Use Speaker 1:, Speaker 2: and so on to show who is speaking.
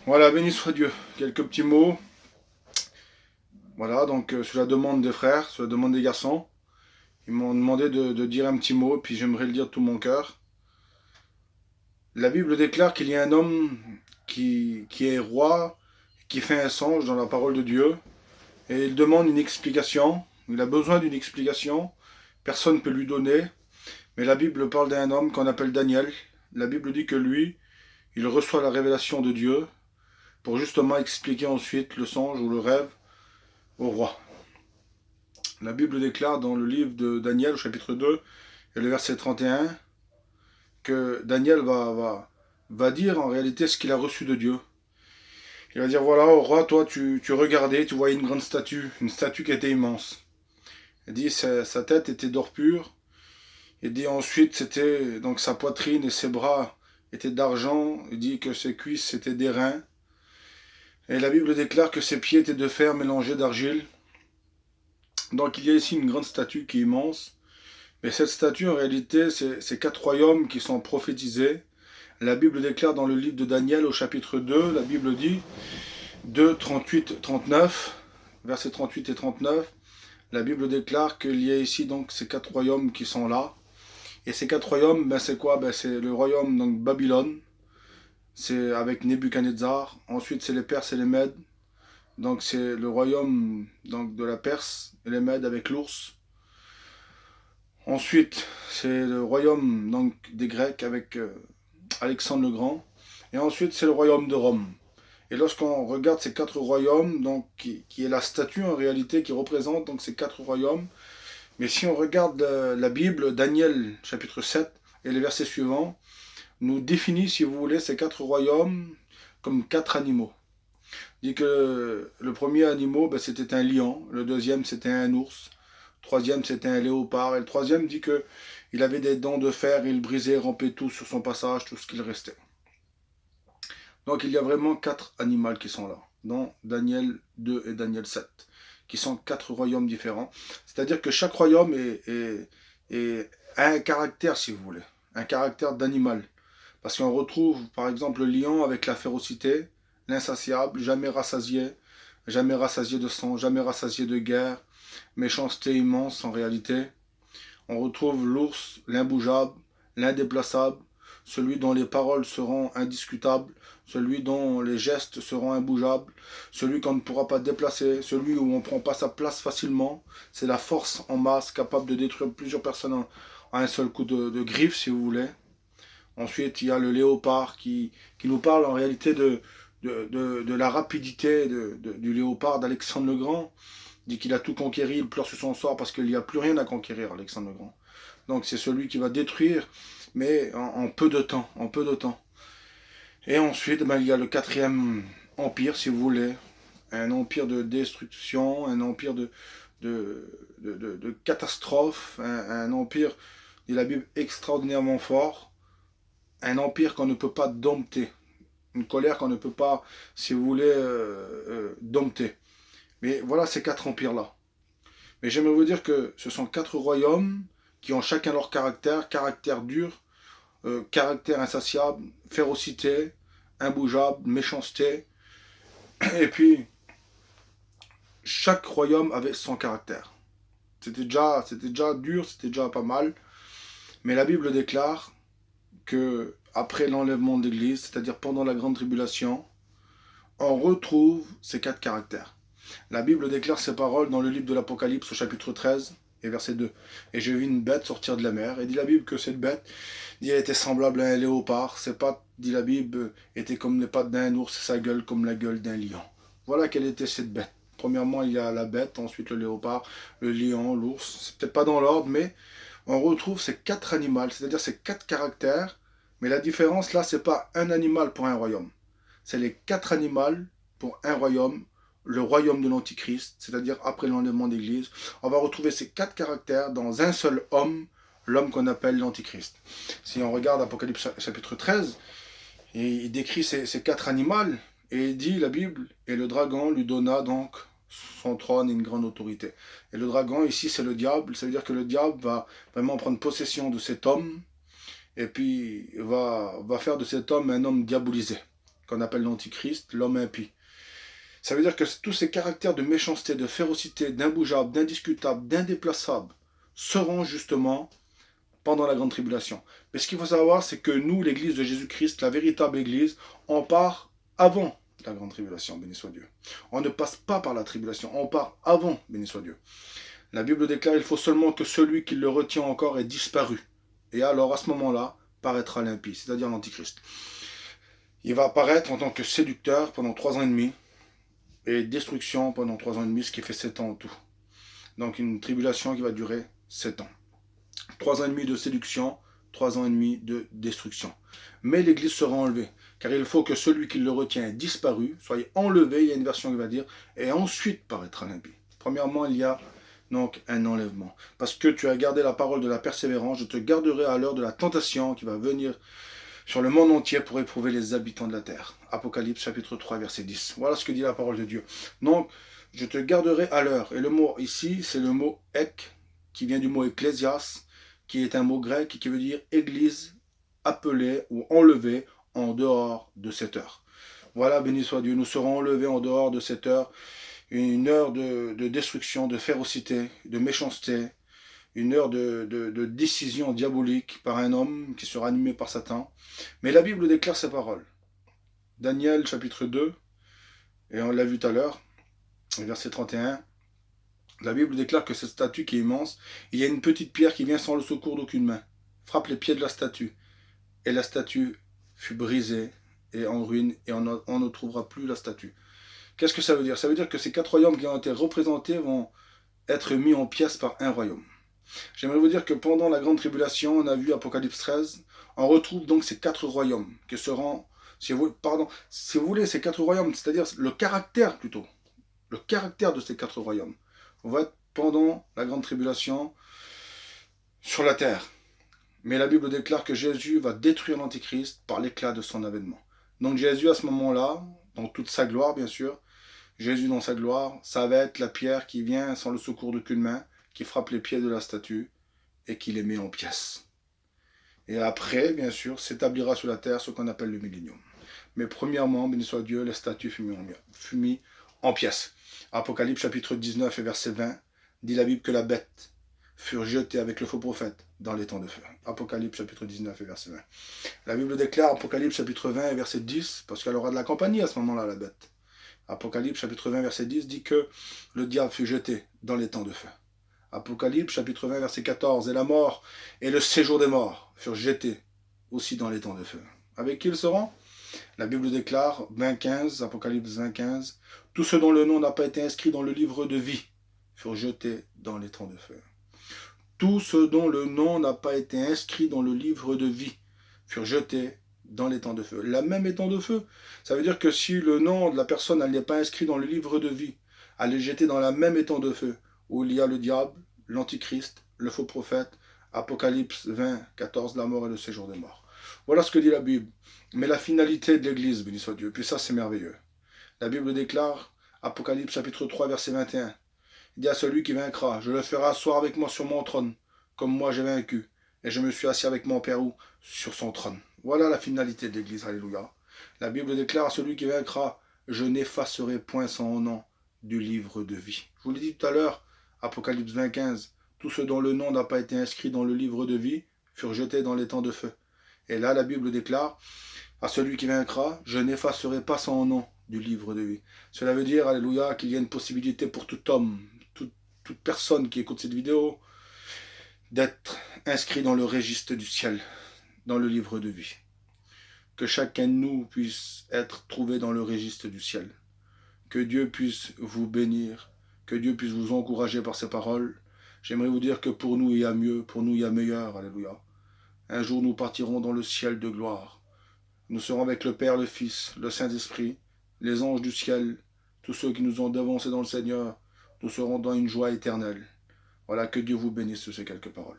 Speaker 1: Voilà, béni soit Dieu. Quelques petits mots. Voilà, donc sur la demande des frères, sur la demande des garçons, ils m'ont demandé de dire un petit mot, puis j'aimerais le dire de tout mon cœur. La Bible déclare qu'il y a un homme qui est roi, qui fait un songe dans la parole de Dieu, et il demande une explication. Il a besoin d'une explication. Personne ne peut lui donner. Mais la Bible parle d'un homme qu'on appelle Daniel. La Bible dit que lui, il reçoit la révélation de Dieu pour justement expliquer ensuite le songe ou le rêve au roi. La Bible déclare dans le livre de Daniel, au chapitre 2, et le verset 31, que Daniel va dire en réalité ce qu'il a reçu de Dieu. Il va dire, voilà, au roi, toi, tu regardais, tu voyais une statue qui était immense. Il dit, sa tête était d'or pur. Il dit ensuite, c'était donc sa poitrine et ses bras étaient d'argent. Il dit que ses cuisses étaient d'airain. Et la Bible déclare que ses pieds étaient de fer mélangés d'argile. Donc il y a ici une grande statue qui est immense. Mais cette statue, en réalité, c'est 4 royaumes qui sont prophétisés. La Bible déclare dans le livre de Daniel, au chapitre 2, la Bible dit 2, 38, 39, versets 38 et 39, la Bible déclare qu'il y a ici donc ces 4 royaumes qui sont là. Et ces 4 royaumes, ben c'est quoi? Ben c'est le royaume donc Babylone, c'est avec Nebuchadnezzar. Ensuite, c'est les Perses et les Mèdes. Donc c'est le royaume donc, de la Perse et les Mèdes avec l'ours. Ensuite, c'est le royaume donc, des Grecs avec Alexandre le Grand. Et ensuite, c'est le royaume de Rome. Et lorsqu'on regarde ces 4 royaumes, donc, qui est la statue en réalité qui représente donc, ces 4 royaumes, mais si on regarde la Bible, Daniel chapitre 7 et les versets suivants, nous définit, si vous voulez, ces 4 royaumes comme 4 animaux. Il dit que le premier animal, ben, c'était un lion, le deuxième, c'était un ours, le troisième, c'était un léopard, et le troisième dit que il avait des dents de fer, il brisait, rompait tout sur son passage, tout ce qu'il restait. Donc il y a vraiment 4 animaux qui sont là, dans Daniel 2 et Daniel 7, qui sont 4 royaumes différents. C'est-à-dire que chaque royaume a un caractère, si vous voulez, un caractère d'animal. Parce qu'on retrouve, par exemple, le lion avec la férocité, l'insatiable, jamais rassasié de sang, jamais rassasié de guerre, méchanceté immense en réalité. On retrouve l'ours, l'imbougeable, l'indéplaçable, celui dont les paroles seront indiscutables, celui dont les gestes seront imbougeables, celui qu'on ne pourra pas déplacer, celui où on ne prend pas sa place facilement. C'est la force en masse capable de détruire plusieurs personnes à un seul coup de griffe, si vous voulez. Ensuite, il y a le léopard qui nous parle en réalité de la rapidité du léopard d'Alexandre le Grand. Il dit qu'il a tout conquéri, il pleure sur son sort parce qu'il n'y a plus rien à conquérir, Alexandre le Grand. Donc c'est celui qui va détruire, mais en peu de temps, en peu de temps. Et ensuite, ben, il y a le 4e empire, si vous voulez, un empire de destruction, un empire de catastrophe, un empire, dit la Bible, extraordinairement fort, un empire qu'on ne peut pas dompter, une colère qu'on ne peut pas, si vous voulez, dompter. Mais voilà ces 4 empires-là. Mais j'aimerais vous dire que ce sont 4 royaumes qui ont chacun leur caractère, caractère dur, caractère insatiable, férocité, imbougeable, méchanceté. Et puis, chaque royaume avait son caractère. C'était déjà dur, c'était déjà pas mal. Mais la Bible déclare que après l'enlèvement de l'Église, c'est-à-dire pendant la grande tribulation, on retrouve ces 4 caractères. La Bible déclare ces paroles dans le livre de l'Apocalypse au chapitre 13 et verset 2. Et j'ai vu une bête sortir de la mer. Et dit la Bible que cette bête, dit, elle était semblable à un léopard. Ses pattes, dit la Bible, étaient comme les pattes d'un ours et sa gueule comme la gueule d'un lion. Voilà quelle était cette bête. Premièrement, il y a la bête, ensuite le léopard, le lion, l'ours. C'est peut-être pas dans l'ordre, mais on retrouve ces 4 animaux, c'est-à-dire ces 4 caractères. Mais la différence là, c'est pas un animal pour un royaume. C'est les 4 animaux pour un royaume, le royaume de l'Antichrist, c'est-à-dire après l'enlèvement d'Église. On va retrouver ces 4 caractères dans un seul homme, l'homme qu'on appelle l'Antichrist. Si on regarde Apocalypse chapitre 13, il décrit ces 4 animaux, et il dit, la Bible, et le dragon lui donna donc son trône et une grande autorité. Et le dragon, ici, c'est le diable. Ça veut dire que le diable va vraiment prendre possession de cet homme, et puis va faire de cet homme un homme diabolisé, qu'on appelle l'antichrist, l'homme impie. Ça veut dire que tous ces caractères de méchanceté, de férocité, d'imbougeable, d'indiscutable, d'indéplaçable seront justement pendant la grande tribulation. Mais ce qu'il faut savoir, c'est que nous, l'église de Jésus-Christ, la véritable église, on part avant la grande tribulation, béni soit Dieu. On ne passe pas par la tribulation, on part avant, béni soit Dieu. La Bible déclare, il faut seulement que celui qui le retient encore ait disparu. Et alors, à ce moment-là, paraîtra l'impie, c'est-à-dire l'antichrist. Il va apparaître en tant que séducteur pendant 3 ans et demi, et destruction pendant 3 ans et demi, ce qui fait 7 ans en tout. Donc une tribulation qui va durer 7 ans. 3 ans et demi de séduction, 3 ans et demi de destruction. Mais l'église sera enlevée, car il faut que celui qui le retient ait disparu, soit enlevé, il y a une version qui va dire, et ensuite paraîtra l'impie. Premièrement, il y a donc un enlèvement. Parce que tu as gardé la parole de la persévérance, je te garderai à l'heure de la tentation qui va venir sur le monde entier pour éprouver les habitants de la terre. Apocalypse chapitre 3 verset 10. Voilà ce que dit la parole de Dieu. Donc, je te garderai à l'heure. Et le mot ici, c'est le mot ek, qui vient du mot ecclésias, qui est un mot grec qui veut dire église appelée ou enlevée en dehors de cette heure. Voilà, béni soit Dieu, nous serons enlevés en dehors de cette heure, une heure de destruction, de férocité, de méchanceté, une heure de décision diabolique par un homme qui sera animé par Satan. Mais la Bible déclare ces paroles. Daniel chapitre 2, et on l'a vu tout à l'heure, verset 31, la Bible déclare que cette statue qui est immense, il y a une petite pierre qui vient sans le secours d'aucune main, frappe les pieds de la statue, et la statue fut brisée et en ruine, et on ne trouvera plus la statue. Qu'est-ce que ça veut dire? Ça veut dire que ces 4 royaumes qui ont été représentés vont être mis en pièces par un royaume. J'aimerais vous dire que pendant la grande tribulation, on a vu Apocalypse 13, on retrouve donc ces 4 royaumes qui seront, si vous voulez, ces 4 royaumes, c'est-à-dire le caractère de ces 4 royaumes, va être pendant la grande tribulation sur la terre. Mais la Bible déclare que Jésus va détruire l'Antichrist par l'éclat de son avènement. Donc Jésus à ce moment-là, dans toute sa gloire bien sûr, Jésus dans sa gloire, ça va être la pierre qui vient sans le secours d'aucune main, qui frappe les pieds de la statue et qui les met en pièces. Et après, bien sûr, s'établira sur la terre ce qu'on appelle le millénium. Mais premièrement, béni soit Dieu, la statue fut mise en pièces. Apocalypse chapitre 19 et verset 20 dit la Bible que la bête furent jetées avec le faux prophète dans les temps de feu. Apocalypse chapitre 19 et verset 20. La Bible déclare, Apocalypse chapitre 20 et verset 10, parce qu'elle aura de la compagnie à ce moment-là, la bête. Apocalypse chapitre 20 verset 10 dit que le diable fut jeté dans les temps de feu. Apocalypse chapitre 20 verset 14, et la mort et le séjour des morts furent jetés aussi dans les temps de feu. Avec qui ils seront? La Bible déclare, 20:15, Apocalypse 20:15, tous ceux dont le nom n'a pas été inscrit dans le livre de vie furent jetés dans les temps de feu. Tous ceux dont le nom n'a pas été inscrit dans le livre de vie furent jetés dans les temps de feu. La même étang de feu, ça veut dire que si le nom de la personne n'est pas inscrit dans le livre de vie, elle est jetée dans la même étang de feu, où il y a le diable, l'antichrist, le faux prophète, Apocalypse 20, 14, la mort et le séjour des morts. Voilà ce que dit la Bible. Mais la finalité de l'Église, béni soit Dieu, puis ça c'est merveilleux. La Bible déclare, Apocalypse chapitre 3, verset 21, il dit à celui qui vaincra, je le ferai asseoir avec moi sur mon trône, comme moi j'ai vaincu, et je me suis assis avec mon Père sur son trône. Voilà la finalité de l'Église, alléluia. La Bible déclare à celui qui vaincra, je n'effacerai point son nom du livre de vie. Je vous l'ai dit tout à l'heure, Apocalypse 20, 15, tous ceux dont le nom n'a pas été inscrit dans le livre de vie furent jetés dans les temps de feu. Et là, la Bible déclare, à celui qui vaincra, je n'effacerai pas son nom du livre de vie. Cela veut dire, alléluia, qu'il y a une possibilité pour tout homme, toute personne qui écoute cette vidéo, d'être inscrit dans le registre du ciel, dans le livre de vie. Que chacun de nous puisse être trouvé dans le registre du ciel. Que Dieu puisse vous bénir, que Dieu puisse vous encourager par ses paroles. J'aimerais vous dire que pour nous il y a mieux, pour nous il y a meilleur, alléluia. Un jour nous partirons dans le ciel de gloire. Nous serons avec le Père, le Fils, le Saint-Esprit, les anges du ciel, tous ceux qui nous ont devancés dans le Seigneur. Nous serons dans une joie éternelle. Voilà, que Dieu vous bénisse sur ces quelques paroles.